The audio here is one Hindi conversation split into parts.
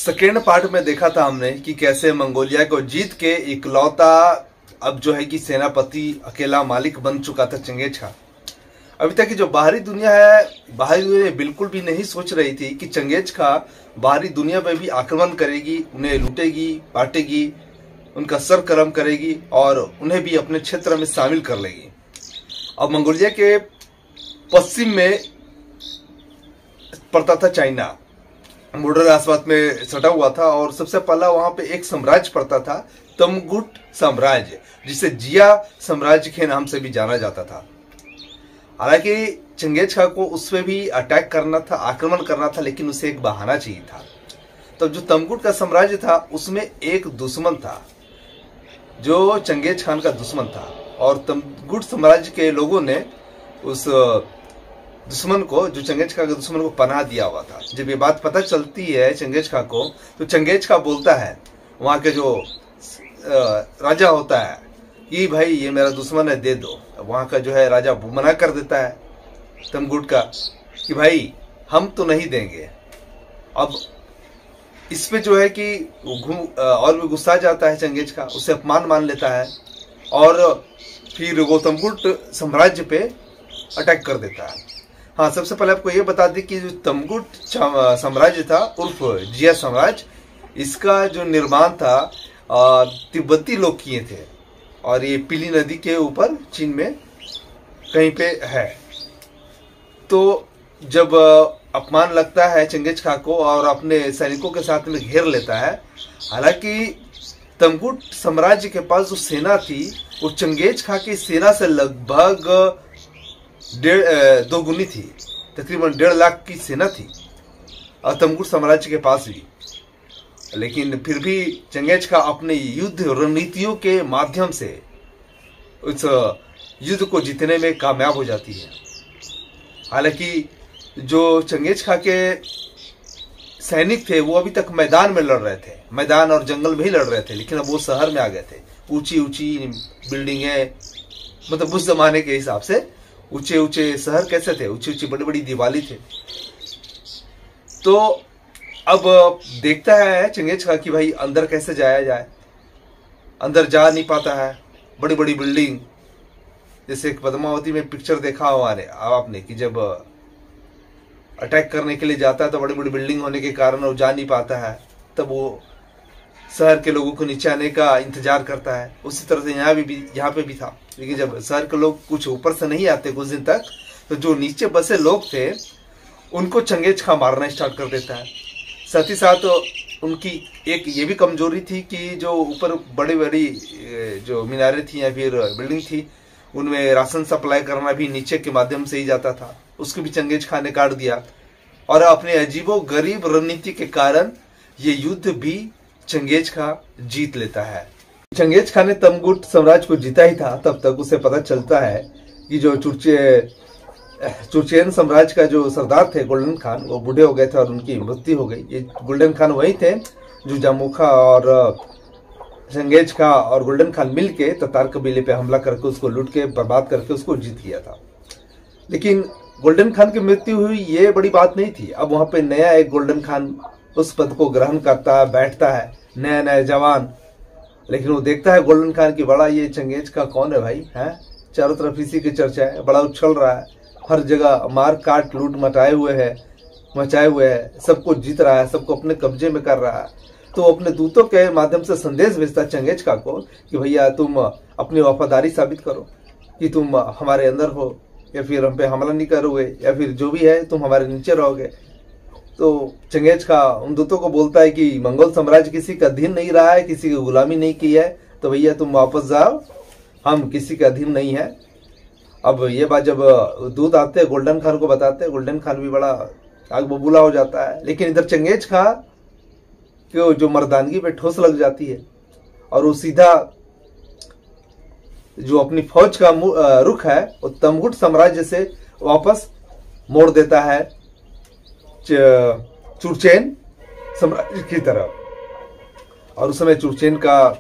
सेकेंड पार्ट में देखा था हमने कि कैसे मंगोलिया को जीत के इकलौता अब जो है कि सेनापति अकेला मालिक बन चुका था चंगेज खान। अभी तक की जो बाहरी दुनिया है, बाहरी दुनिया बिल्कुल भी नहीं सोच रही थी कि चंगेज खान बाहरी दुनिया में भी आक्रमण करेगी, उन्हें लूटेगी, बांटेगी, उनका सर कर्म करेगी और उन्हें भी अपने क्षेत्र में शामिल कर लेगी। अब मंगोलिया के पश्चिम में पड़ता था चाइना, बॉर्डर आसपास में सटा हुआ था और सबसे पहला वहां पे एक साम्राज्य पड़ता था, तमगुट साम्राज्य, जिसे जिया साम्राज्य के नाम से भी जाना जाता था। हालांकि चंगेज खान को उस पर भी अटैक करना था, आक्रमण करना था, लेकिन उसे एक बहाना चाहिए था। तो जो तमगुट का साम्राज्य था उसमें एक दुश्मन था जो चंगेज खान का दुश्मन था और तमगुट साम्राज्य के लोगों ने उस दुश्मन को, जो चंगेज खान के दुश्मन को पनाह दिया हुआ था। जब ये बात पता चलती है चंगेज खान को, तो चंगेज खान बोलता है वहां के जो राजा होता है कि भाई ये मेरा दुश्मन है, दे दो। वहां का जो है राजा मना कर देता है तमगुट का कि भाई हम तो नहीं देंगे। अब इस पे जो है कि और भी गुस्सा जाता है चंगेज खान, उसे अपमान मान लेता है और फिर वो तमगुट साम्राज्य पे अटैक कर देता है। हाँ, सबसे पहले आपको ये बता दें कि जो तमगुट साम्राज्य था उर्फ जिया साम्राज्य, इसका जो निर्माण था तिब्बती लोग किए थे और ये पीली नदी के ऊपर चीन में कहीं पे है। तो जब अपमान लगता है चंगेज खान को और अपने सैनिकों के साथ में घेर लेता है, हालांकि तमगुट साम्राज्य के पास जो सेना थी वो चंगेज खान की सेना से लगभग 2 गुनी थी, तकरीबन 1.5 लाख की सेना थी और तमगुट साम्राज्य के पास भी। लेकिन फिर भी चंगेज खान अपने युद्ध रणनीतियों के माध्यम से उस युद्ध को जीतने में कामयाब हो जाती है। हालांकि जो चंगेज खान के सैनिक थे वो अभी तक मैदान में लड़ रहे थे, मैदान और जंगल में ही लड़ रहे थे, लेकिन अब वो शहर में आ गए थे। ऊंची ऊंची बिल्डिंगें, मतलब उस जमाने के हिसाब से ऊंचे ऊंचे शहर कैसे थे, ऊंची ऊंची बड़ी बड़ी दीवाली थे। तो अब देखता है चंगेज खान कि भाई अंदर कैसे जाया जाए, अंदर जा नहीं पाता है। बड़ी बड़ी बिल्डिंग, जैसे पद्मावती में पिक्चर देखा हुआ आपने कि जब अटैक करने के लिए जाता है तो बड़ी बड़ी बिल्डिंग होने के कारण वो जा नहीं पाता है, तब वो शहर के लोगों को नीचे आने का इंतजार करता है। उसी तरह से यहाँ पे भी था, लेकिन जब शहर के लोग कुछ ऊपर से नहीं आते कुछ दिन तक, तो जो नीचे बसे लोग थे उनको चंगेज खान मारना स्टार्ट कर देता है। साथ ही साथ उनकी एक ये भी कमजोरी थी कि जो ऊपर बड़ी बड़ी जो मीनारें थी या फिर बिल्डिंग थी, उनमें राशन सप्लाई करना भी नीचे के माध्यम से ही जाता था, उसको भी चंगेज खान ने काट दिया। और अपने अजीबो गरीब रणनीति के कारण ये युद्ध भी चंगेज खान जीत लेता है। चंगेज खान ने तमगुट साम्राज्य को जीता ही था, तब तक उसे पता चलता है कि जो चुर्चेन साम्राज्य का जो सरदार थे गोल्डन खान, वो बूढ़े हो गए थे और उनकी मृत्यु हो गई। ये गोल्डन खान वही थे जो जामुखा और चंगेज खान और गोल्डन खान मिलके ततार कबीले पे हमला करके उसको लूट के बर्बाद करके उसको जीत लिया था। लेकिन गोल्डन खान की मृत्यु हुई ये बड़ी बात नहीं थी। अब वहां पे नया एक गोल्डन खान उस पद को ग्रहण करता है, बैठता है, नया नया जवान। लेकिन वो देखता है गोल्डन खान की, बड़ा ये चंगेज खान कौन है भाई, है चारों तरफ इसी की चर्चा है, बड़ा उछल रहा है, हर जगह मार काट लूट मचाए हुए है, सबको जीत रहा है, सबको अपने कब्जे में कर रहा है। तो अपने दूतों के माध्यम से संदेश भेजता चंगेज खान को कि भैया तुम अपनी वफादारी साबित करो कि तुम हमारे अंदर हो, या फिर हम पे हमला नहीं करोगे, या फिर जो भी है तुम हमारे नीचे रहोगे। तो चंगेज खान उन दूतों को बोलता है कि मंगोल साम्राज्य किसी का अधीन नहीं रहा है, किसी की गुलामी नहीं की है, तो भैया तुम वापस जाओ, हम किसी का अधीन नहीं है। अब ये बात जब दूत आते हैं गोल्डन खान को बताते हैं, गोल्डन खान भी बड़ा आग बबूला हो जाता है। लेकिन इधर चंगेज खान को जो मर्दानगी पे ठोस लग जाती है और वो सीधा जो अपनी फौज का रुख है वो तमगुट साम्राज्य से वापस मोड़ देता है चुर्चेन साम्राज्य की तरफ। और उस समय चुर्चेन का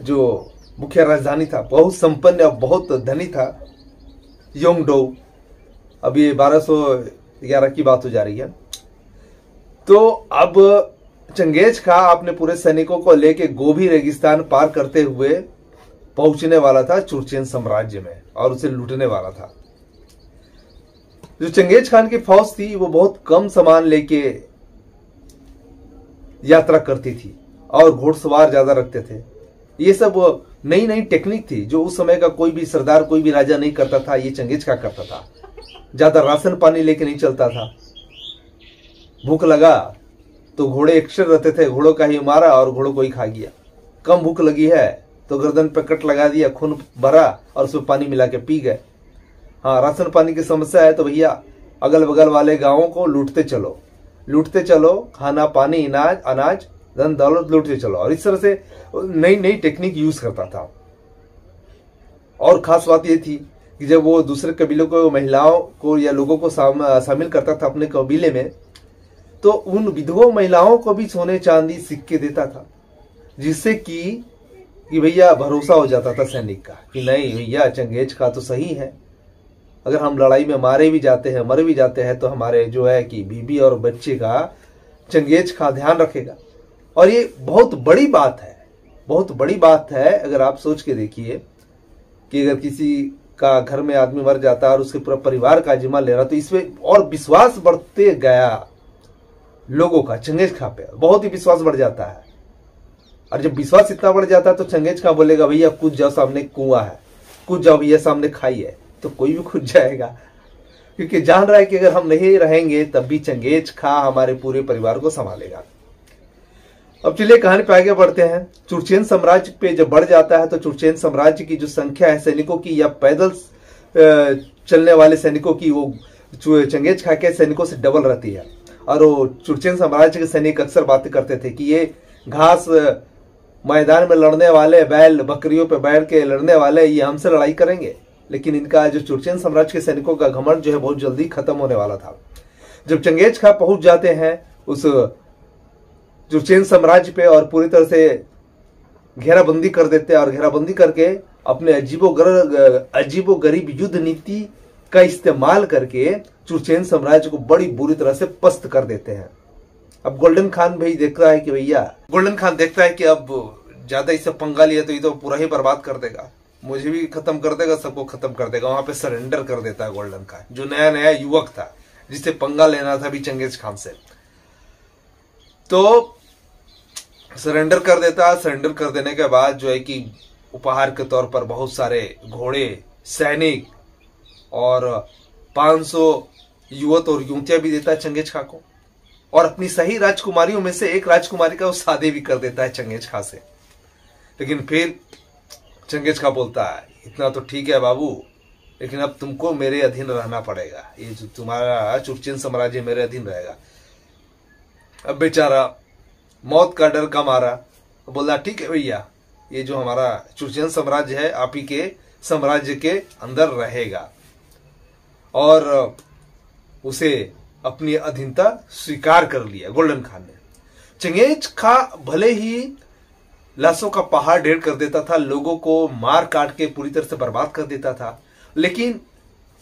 जो मुख्य राजधानी था, बहुत संपन्न और बहुत धनी था, योंगडो। अब ये 1211 की बात हो जा रही है। तो अब चंगेज खां अपने पूरे सैनिकों को लेकर गोबी रेगिस्तान पार करते हुए पहुंचने वाला था चुर्चेन साम्राज्य में और उसे लूटने वाला था। जो चंगेज खान की फौज थी वो बहुत कम सामान लेके यात्रा करती थी और घोड़सवार ज्यादा रखते थे। ये सब नई नई टेक्निक थी जो उस समय का कोई भी सरदार, कोई भी राजा नहीं करता था, ये चंगेज खां करता था। ज्यादा राशन पानी लेके नहीं चलता था। भूख लगा तो घोड़े एक्स्ट्रा रहते थे, घोड़ों का ही मारा और घोड़ों को ही खा गया। कम भूख लगी है तो गर्दन पे कट लगा दिया, खून भरा और उसमें पानी मिला के पी गए। हाँ, राशन पानी की समस्या है तो भैया अगल बगल वाले गांवों को लूटते चलो, खाना पानी अनाज धन दौलत लूटते चलो। और इस तरह से नई नई टेक्निक यूज करता था। और खास बात यह थी कि जब वो दूसरे कबीलों को, महिलाओं को या लोगों को शामिल करता था अपने कबीले में, तो उन विधवा महिलाओं को भी सोने चांदी सिक्के देता था, जिससे कि भैया भरोसा हो जाता था सैनिक का कि नहीं भैया चंगेज खां तो सही है। अगर हम लड़ाई में मर भी जाते हैं तो हमारे जो है कि बीबी और बच्चे का चंगेज खां ध्यान रखेगा। और ये बहुत बड़ी बात है। अगर आप सोच के देखिए कि अगर किसी का घर में आदमी मर जाता है और उसके पूरा परिवार का जिम्मा ले रहा, तो इसमें और विश्वास बढ़ते गया लोगों का चंगेज खां पे, बहुत ही विश्वास बढ़ जाता है। और जब विश्वास इतना बढ़ जाता है तो चंगेज खां बोलेगा भैया कूद जाओ, सामने कुआं है, कूद जाओ भैया, सामने खाई है, तो कोई भी कूद जाएगा, क्योंकि जान रहा है कि अगर हम नहीं रहेंगे तब भी चंगेज खां हमारे पूरे परिवार को संभालेगा। अब चलिए कहानी पे आगे बढ़ते हैं। चुर्चेन साम्राज्य पे जब बढ़ जाता है तो चुर्चेन साम्राज्य की जो संख्या है सैनिकों की या पैदल चलने वाले सैनिकों की, वो चंगेज खां के सैनिकों से डबल रहती है। और वो चुर्चेन साम्राज्य के सैनिक अक्सर बातें करते थे कि ये घास मैदान में लड़ने वाले, बैल बकरियों पे बैठ के लड़ने वाले, ये हमसे लड़ाई करेंगे। लेकिन इनका जो चुर्चेन साम्राज्य के सैनिकों का घमंड जो है बहुत जल्दी खत्म होने वाला था। जब चंगेज खां पहुंच जाते हैं उस चुर्चेन साम्राज्य पे और पूरी तरह से घेराबंदी कर देते हैं, और घेराबंदी करके अपने अजीबोगरीब युद्ध नीति का इस्तेमाल करके चुर्चेन साम्राज्य को बड़ी बुरी तरह से पस्त कर देते हैं। अब गोल्डन खान भाई देखता है कि अब ज्यादा इससे पंगा लिया तो ये तो पूरा ही बर्बाद कर देगा, मुझे भी खत्म कर देगा, सबको खत्म कर देगा। वहां पे सरेंडर कर देता है गोल्डन खान, जो नया नया युवक था जिससे पंगा लेना था भी चंगेज खान से, तो सरेंडर कर देता है। सरेंडर कर देने के बाद जो है कि उपहार के तौर पर बहुत सारे घोड़े, सैनिक और 500 युवक और युवतियां भी देता है चंगेज खां को। और अपनी सही राजकुमारियों में से एक राजकुमारी का वो शादी भी कर देता है चंगेज खां से। लेकिन फिर चंगेज खां बोलता है इतना तो ठीक है बाबू, लेकिन अब तुमको मेरे अधीन रहना पड़ेगा, ये जो तुम्हारा चुर्चेन साम्राज्य मेरे अधीन रहेगा। अब बेचारा मौत का डर का मारा बोला ठीक है भैया, ये जो हमारा चुर्चेन साम्राज्य है आप ही के साम्राज्य के अंदर रहेगा। और उसे अपनी अधीनता स्वीकार कर लिया गोल्डन खान ने। चंगेज खां भले ही लाशों का पहाड़ ढेर कर देता था, लोगों को मार काट के पूरी तरह से बर्बाद कर देता था, लेकिन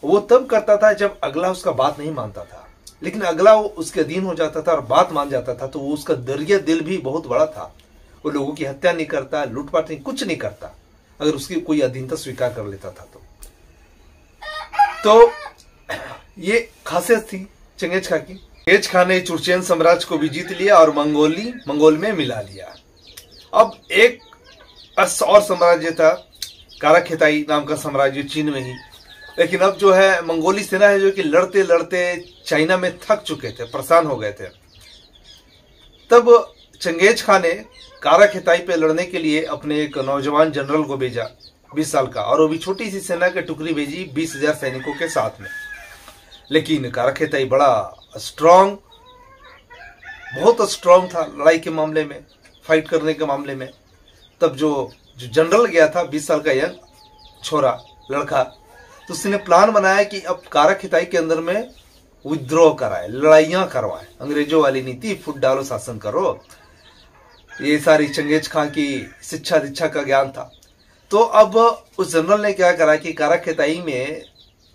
वो तब करता था जब अगला उसका बात नहीं मानता था। लेकिन अगला वो उसके अधीन हो जाता था और बात मान जाता था तो वो उसका दरिया दिल भी बहुत बड़ा था। वो लोगों की हत्या नहीं करता, लूटपाट नहीं, कुछ नहीं करता, अगर उसकी कोई अधीनता स्वीकार कर लेता था तो ये खासियत थी चंगेज खां की। चंगेज खां ने चुर्चेन साम्राज्य को भी जीत लिया और मंगोल में मिला लिया। अब एक और साम्राज्य था काराखेताई नाम का साम्राज्य, चीन में ही। लेकिन अब जो है मंगोली सेना है जो कि लड़ते लड़ते चाइना में थक चुके थे, परेशान हो गए थे। तब चंगेज खां ने काराखेताई पे लड़ने के लिए अपने एक नौजवान जनरल को भेजा 20 साल का, और वो भी छोटी सी सेना की टुकड़ी भेजी 20,000 सैनिकों के साथ में। लेकिन काराखेताई बड़ा स्ट्रांग, बहुत स्ट्रांग था लड़ाई के मामले में, फाइट करने के मामले में। तब जो जनरल गया था 20 साल का यंग छोरा लड़का, तो उसने प्लान बनाया कि अब काराखेताई के अंदर में विद्रोह कराए, लड़ाइयां करवाए, अंग्रेजों वाली नीति, फुट डालो शासन करो, ये सारी चंगेज खां की शिक्षा दीक्षा का ज्ञान था। तो अब उस जनरल ने क्या करा कि काराखेताई में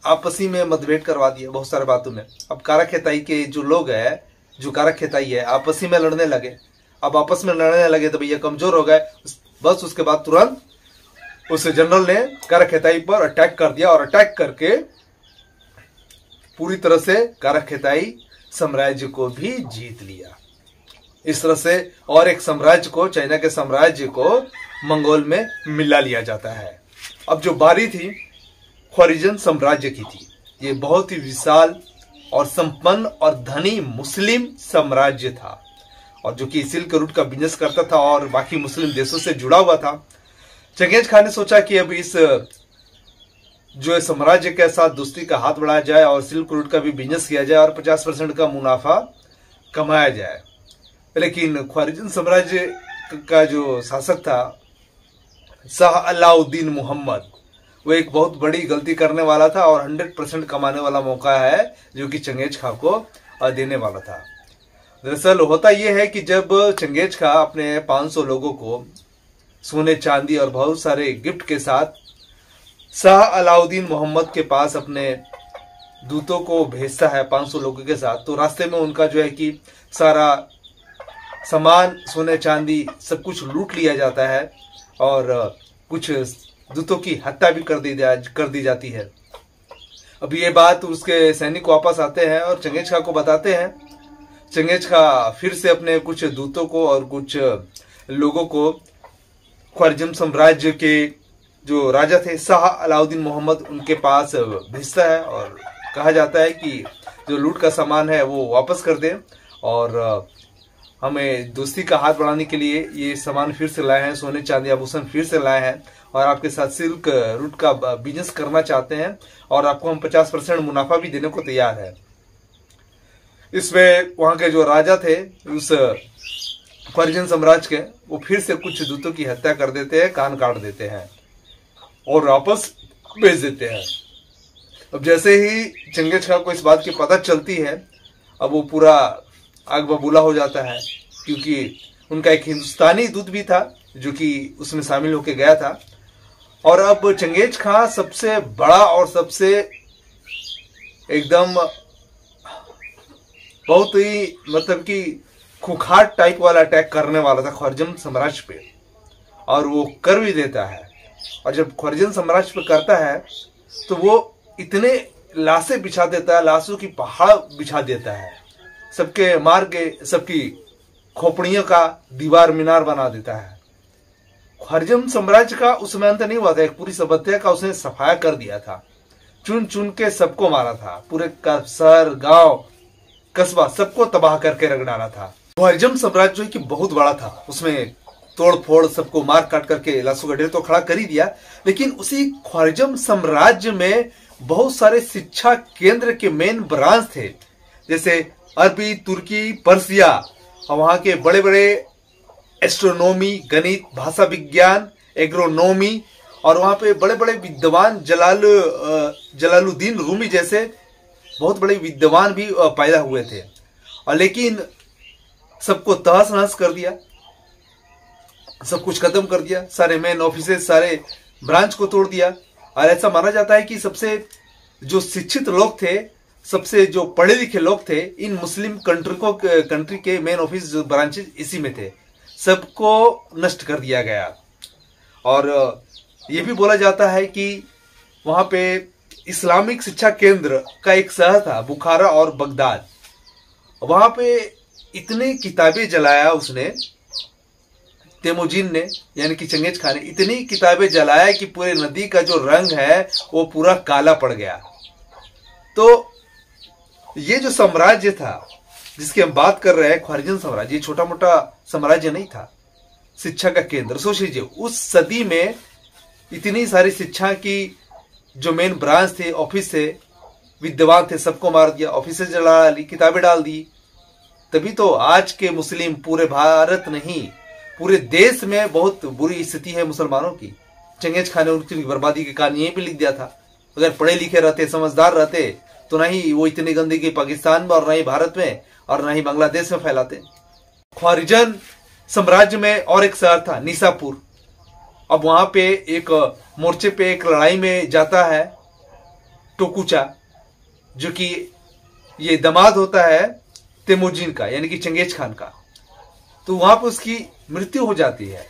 आपसी में मतभेद करवा दिया बहुत सारे बातों में। अब काराखेताई के जो लोग हैं, जो काराखेताई है, आपसी में लड़ने लगे अब आपस में लड़ने लगे तो भैया कमजोर हो गए। बस उसके बाद तुरंत उस जनरल ने कारा-खिताई पर अटैक कर दिया और अटैक करके पूरी तरह से कारा-खिताई साम्राज्य को भी जीत लिया। इस तरह से और एक साम्राज्य को, चाइना के साम्राज्य को मंगोल में मिला लिया जाता है। अब जो बारी थी ख्वारिजम साम्राज्य की थी। ये बहुत ही विशाल और संपन्न और धनी मुस्लिम साम्राज्य था, और जो कि सिल्क रूट का बिजनेस करता था और बाकी मुस्लिम देशों से जुड़ा हुआ था। चंगेज खान ने सोचा कि अब इस जो साम्राज्य के साथ दोस्ती का हाथ बढ़ाया जाए और सिल्क रूट का भी बिजनेस किया जाए और 50% का मुनाफा कमाया जाए। लेकिन ख्वारिजम साम्राज्य का जो शासक था शाह अलाउद्दीन मोहम्मद, वो एक बहुत बड़ी गलती करने वाला था और 100% कमाने वाला मौका है जो कि चंगेज खां को देने वाला था। दरअसल होता यह है कि जब चंगेज खां अपने 500 लोगों को सोने चांदी और बहुत सारे गिफ्ट के साथ शाह अलाउद्दीन मोहम्मद के पास अपने दूतों को भेजता है 500 लोगों के साथ, तो रास्ते में उनका जो है कि सारा सामान, सोने चांदी सब कुछ लूट लिया जाता है और कुछ दूतों की हत्या भी कर दी जाती है। अब ये बात उसके सैनिक वापस आते हैं और चंगेज खां को बताते हैं। चंगेज खां फिर से अपने कुछ दूतों को और कुछ लोगों को ख्वारिजम साम्राज्य के जो राजा थे शाह अलाउद्दीन मोहम्मद, उनके पास भेजता है और कहा जाता है कि जो लूट का सामान है वो वापस कर दें और हमें दोस्ती का हाथ बढ़ाने के लिए ये सामान फिर से लाए हैं, सोने चांदी आभूषण फिर से लाए हैं और आपके साथ सिल्क रूट का बिजनेस करना चाहते हैं और आपको हम 50% मुनाफा भी देने को तैयार है। इसमें वहां के जो राजा थे उस ख्वारिजम साम्राज्य के, वो फिर से कुछ दूतों की हत्या कर देते हैं, कान काट देते हैं और वापस भेज देते हैं। अब जैसे ही चंगेज खां को इस बात की पता चलती है, अब वो पूरा आग बबूला हो जाता है, क्योंकि उनका एक हिंदुस्तानी दूत भी था जो कि उसमें शामिल होके गया था। और अब चंगेज खां सबसे बड़ा और सबसे एकदम बहुत ही मतलब कि खुखार टाइप वाला अटैक करने वाला था ख्वारिजम साम्राज्य पे, और वो कर भी देता है। और जब ख्वारिजम साम्राज्य पे करता है तो वो इतने लाशें बिछा देता है, लाशों की पहाड़ बिछा देता है, सबके मार के सबकी खोपड़ियों का दीवार मीनार बना देता है। ख्वारिजम साम्राज्य का उसमें अंत नहीं हुआ था, एक पूरी सभ्यता का उसने सफाया कर दिया था, चुन चुन के सबको मारा था, पूरे शहर गांव कस्बा सबको तबाह करके रख डाला था। ख्वारिजम साम्राज्य जो कि बहुत बड़ा था, उसमें तोड़ फोड़ सबको मार काट करके लाशों का ढेर तो खड़ा कर ही दिया। लेकिन उसी ख्वारिजम साम्राज्य में बहुत सारे शिक्षा केंद्र के मेन ब्रांच थे, जैसे अरबी, तुर्की, पर्सिया, और वहां के बड़े बड़े एस्ट्रोनॉमी, गणित, भाषा विज्ञान, एग्रोनॉमी, और वहां पे बड़े बड़े विद्वान जलालुद्दीन रूमी जैसे बहुत बड़े विद्वान भी पैदा हुए थे। और लेकिन सबको तहस नहस कर दिया, सब कुछ खत्म कर दिया, सारे मेन ऑफिसेस, सारे ब्रांच को तोड़ दिया। और ऐसा माना जाता है कि सबसे जो शिक्षित लोग थे, सबसे जो पढ़े लिखे लोग थे, इन मुस्लिम कंट्री के मेन ऑफिस जो ब्रांचेस इसी में थे, सबको नष्ट कर दिया गया। और ये भी बोला जाता है कि वहां पे इस्लामिक शिक्षा केंद्र का एक शहर था, बुखारा और बगदाद, वहां पे इतने किताबें जलाया उसने, तेमुजीन ने यानी कि चंगेज खान ने इतनी किताबें जलाया कि पूरे नदी का जो रंग है वो पूरा काला पड़ गया। तो ये जो साम्राज्य था जिसकी हम बात कर रहे हैं, ख्वारिजम साम्राज्य, ये छोटा मोटा साम्राज्य नहीं था, शिक्षा का केंद्र। सोच लीजिए उस सदी में इतनी सारी शिक्षा की जो मेन ब्रांच थे, ऑफिस थे, विद्वान थे, सबको मार दिया, ऑफिस जला ली, किताबें डाल दी। तभी तो आज के मुस्लिम पूरे भारत नहीं पूरे देश में बहुत बुरी स्थिति है मुसलमानों की। चंगेज खान ने उनकी बर्बादी के कारण ये भी लिख दिया था, अगर पढ़े लिखे रहते, समझदार रहते, तो नहीं वो इतनी गंदगी पाकिस्तान में और न ही भारत में और न ही बांग्लादेश में फैलाते। ख्वारिजम साम्राज्य में और एक शहर था निसापुर। अब वहां पे एक मोर्चे पे एक लड़ाई में जाता है टोकुचा, जो कि ये दामाद होता है तेमुजीन का यानी कि चंगेज खान का। तो वहां पर उसकी मृत्यु हो जाती है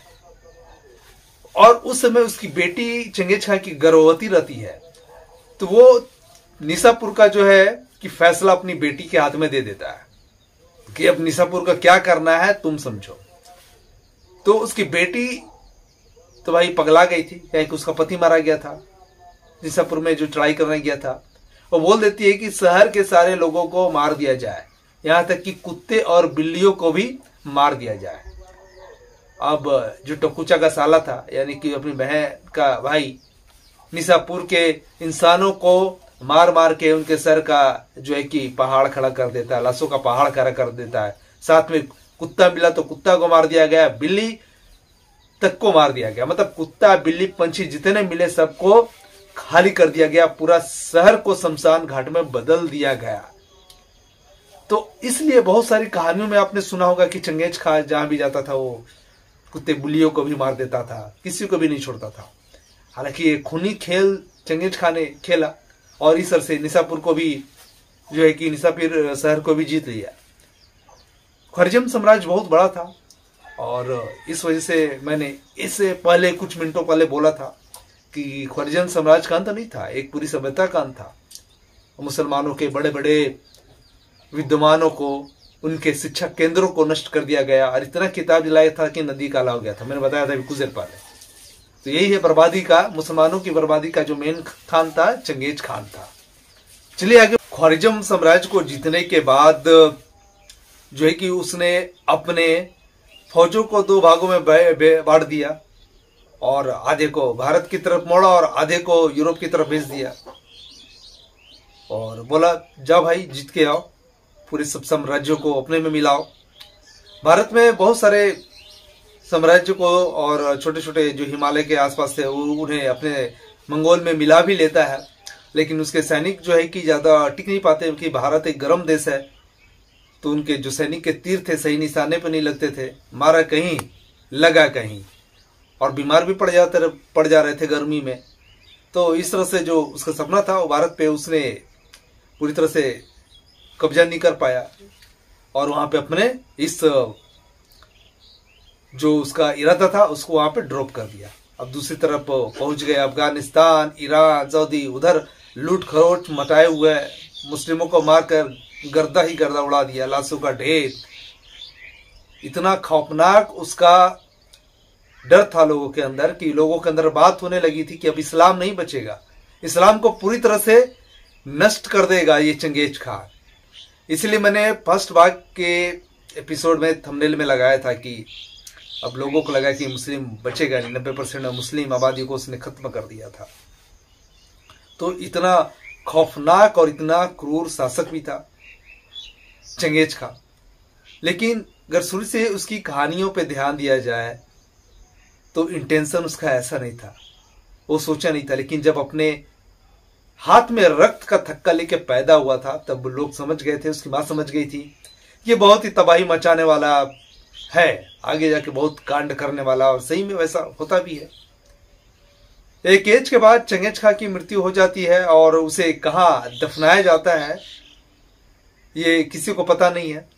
और उस समय उसकी बेटी चंगेज खां की गर्भवती रहती है। तो वो निसापुर का जो है कि फैसला अपनी बेटी के हाथ में दे देता है कि अब निसापुर का क्या करना है तुम समझो। तो उसकी बेटी तो भाई पगला गई थी, क्या कि उसका पति मारा गया था निसापुर में जो चढ़ाई करने गया था। वो बोल देती है कि शहर के सारे लोगों को मार दिया जाए, यहां तक कि कुत्ते और बिल्लियों को भी मार दिया जाए। अब जो टकुचा का साला था यानी कि अपनी बहन का भाई निसापुर के इंसानों को मार मार के उनके सर का जो है कि पहाड़ खड़ा कर देता है, लाशों का पहाड़ खड़ा कर देता है। साथ में कुत्ता मिला तो कुत्ता को मार दिया गया, बिल्ली तक को मार दिया गया। मतलब कुत्ता बिल्ली पंछी जितने मिले सबको खाली कर दिया गया, पूरा शहर को शमशान घाट में बदल दिया गया। तो इसलिए बहुत सारी कहानियों में आपने सुना होगा कि चंगेज खां जहां भी जाता था वो कुत्ते बिल्लियों को भी मार देता था, किसी को भी नहीं छोड़ता था। हालांकि ये खूनी खेल चंगेज खां ने खेला और इस तरह से निसापुर को भी जो है कि निसापुर शहर को भी जीत लिया। ख्वारिज़म साम्राज्य बहुत बड़ा था और इस वजह से मैंने इससे पहले कुछ मिनटों पहले बोला था कि ख्वारिज़म साम्राज्य का अंत नहीं था, एक पूरी सभ्यता का अंत था। मुसलमानों के बड़े बड़े विद्वानों को, उनके शिक्षा केंद्रों को नष्ट कर दिया गया और इतना किताब जलाया था कि नदी काला हो गया था। मैंने बताया था कुछ देर पहले। तो यही है बर्बादी का, मुसलमानों की बर्बादी का जो मेन खान था चंगेज खान था। चलिए आगे। ख्वारिज़म साम्राज्य को जीतने के बाद जो है कि उसने अपने फौजों को दो भागों में बांट दिया और आधे को भारत की तरफ मोड़ा और आधे को यूरोप की तरफ भेज दिया और बोला जाओ भाई जीत के आओ, पूरे सब साम्राज्यों को अपने में मिलाओ। भारत में बहुत सारे साम्राज्य को और छोटे छोटे जो हिमालय के आसपास थे उन्हें अपने मंगोल में मिला भी लेता है, लेकिन उसके सैनिक जो है कि ज्यादा टिक नहीं पाते क्योंकि भारत एक गर्म देश है। तो उनके जो सैनिक के तीर थे सही निशाने पर नहीं लगते थे, मारा कहीं लगा कहीं और बीमार भी पड़ जा रहे थे गर्मी में। तो इस तरह से जो उसका सपना था वो भारत पे उसने पूरी तरह से कब्जा नहीं कर पाया और वहां पे अपने इस जो उसका इरादा था उसको वहां पे ड्रॉप कर दिया। अब दूसरी तरफ पहुंच गए अफगानिस्तान, ईरान, सऊदी, उधर लूट खरोच मचाए हुए, मुस्लिमों को मारकर गर्दा ही गर्दा उड़ा दिया, लाशों का ढेर। इतना खौफनाक उसका डर था लोगों के अंदर कि लोगों के अंदर बात होने लगी थी कि अब इस्लाम नहीं बचेगा, इस्लाम को पूरी तरह से नष्ट कर देगा ये चंगेज खान। इसलिए मैंने फर्स्ट भाग के एपिसोड में थंबनेल में लगाया था कि अब लोगों को लगा कि मुस्लिम बचेगा नहीं, 90% मुस्लिम आबादी को उसने खत्म कर दिया था। तो इतना खौफनाक और इतना क्रूर शासक भी था चंगेज खान। लेकिन अगर शुरू से उसकी कहानियों पे ध्यान दिया जाए तो इंटेंशन उसका ऐसा नहीं था, वो सोचा नहीं था। लेकिन जब अपने हाथ में रक्त का थक्का लेके पैदा हुआ था तब लोग समझ गए थे, उसकी मां समझ गई थी ये बहुत ही तबाही मचाने वाला है, आगे जाके बहुत कांड करने वाला, और सही में वैसा होता भी है। एक एज के बाद चंगेज खां की मृत्यु हो जाती है और उसे कहाँ दफनाया जाता है ये किसी को पता नहीं है।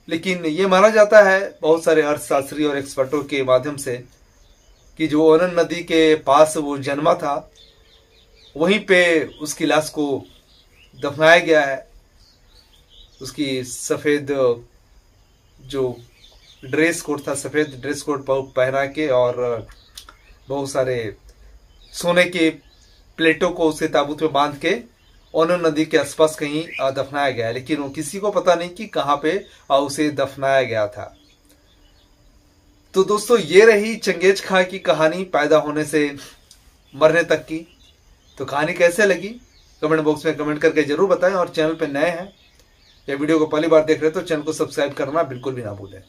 लेकिन ये माना जाता है बहुत सारे अर्थशास्त्री और एक्सपर्टों के माध्यम से कि जो ओनन नदी के पास वो जन्मा था वहीं पे उसकी लाश को दफनाया गया है। उसकी सफेद जो ड्रेस कोड था, सफेद ड्रेस कोड पहना के और बहुत सारे सोने के प्लेटों को उसके ताबूत में बांध के ओनन नदी के आसपास कहीं दफनाया गया है। लेकिन वो किसी को पता नहीं कि कहाँ पे उसे दफनाया गया था। तो दोस्तों ये रही चंगेज खां की कहानी, पैदा होने से मरने तक की। तो कहानी कैसे लगी कमेंट बॉक्स में कमेंट करके जरूर बताएं और चैनल पे नए हैं या वीडियो को पहली बार देख रहे हैं तो चैनल को सब्सक्राइब करना बिल्कुल भी ना भूलें।